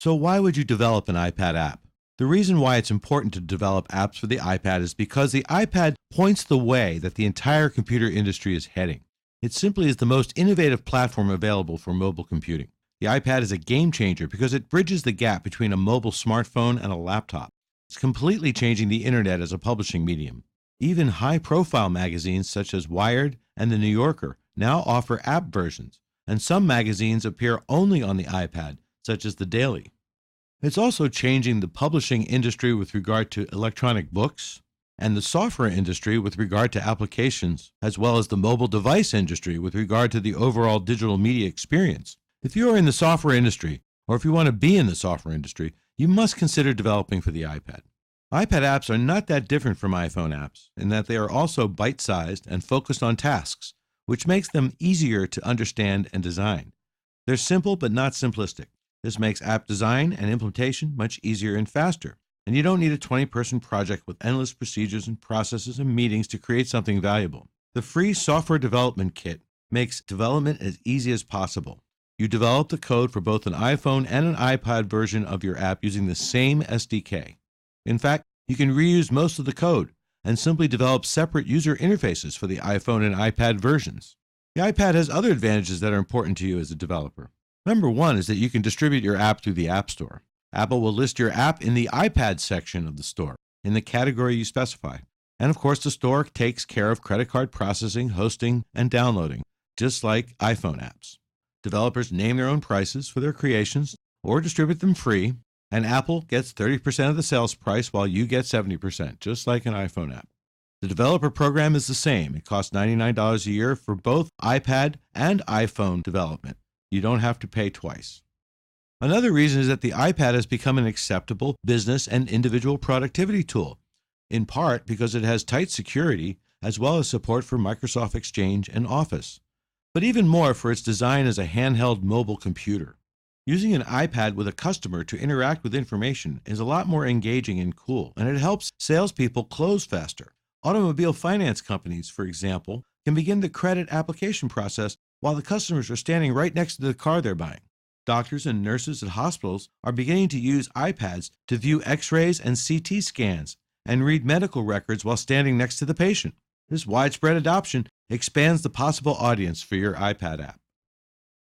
So why would you develop an iPad app? The reason why it's important to develop apps for the iPad is because the iPad points the way that the entire computer industry is heading. It simply is the most innovative platform available for mobile computing. The iPad is a game changer because it bridges the gap between a mobile smartphone and a laptop. It's completely changing the internet as a publishing medium. Even high-profile magazines such as Wired and The New Yorker now offer app versions, and some magazines appear only on the iPad, such as The Daily. It's also changing the publishing industry with regard to electronic books, and the software industry with regard to applications, as well as the mobile device industry with regard to the overall digital media experience. If you are in the software industry, or if you want to be in the software industry, you must consider developing for the iPad. iPad apps are not that different from iPhone apps in that they are also bite-sized and focused on tasks, which makes them easier to understand and design. They're simple but not simplistic. This makes app design and implementation much easier and faster, and you don't need a 20-person project with endless procedures and processes and meetings to create something valuable. The free software development kit makes development as easy as possible. You develop the code for both an iPhone and an iPad version of your app using the same SDK. In fact, you can reuse most of the code and simply develop separate user interfaces for the iPhone and iPad versions. The iPad has other advantages that are important to you as a developer. Number one is that you can distribute your app through the App Store. Apple will list your app in the iPad section of the store, in the category you specify. And of course, the store takes care of credit card processing, hosting, and downloading, just like iPhone apps. Developers name their own prices for their creations or distribute them free, and Apple gets 30% of the sales price while you get 70%, just like an iPhone app. The developer program is the same. It costs $99 a year for both iPad and iPhone development. You don't have to pay twice. Another reason is that the iPad has become an acceptable business and individual productivity tool, in part because it has tight security as well as support for Microsoft Exchange and Office, but even more for its design as a handheld mobile computer. Using an iPad with a customer to interact with information is a lot more engaging and cool, and it helps salespeople close faster. Automobile finance companies, for example, can begin the credit application process while the customers are standing right next to the car they're buying. Doctors and nurses at hospitals are beginning to use iPads to view X-rays and CT scans and read medical records while standing next to the patient. This widespread adoption expands the possible audience for your iPad app.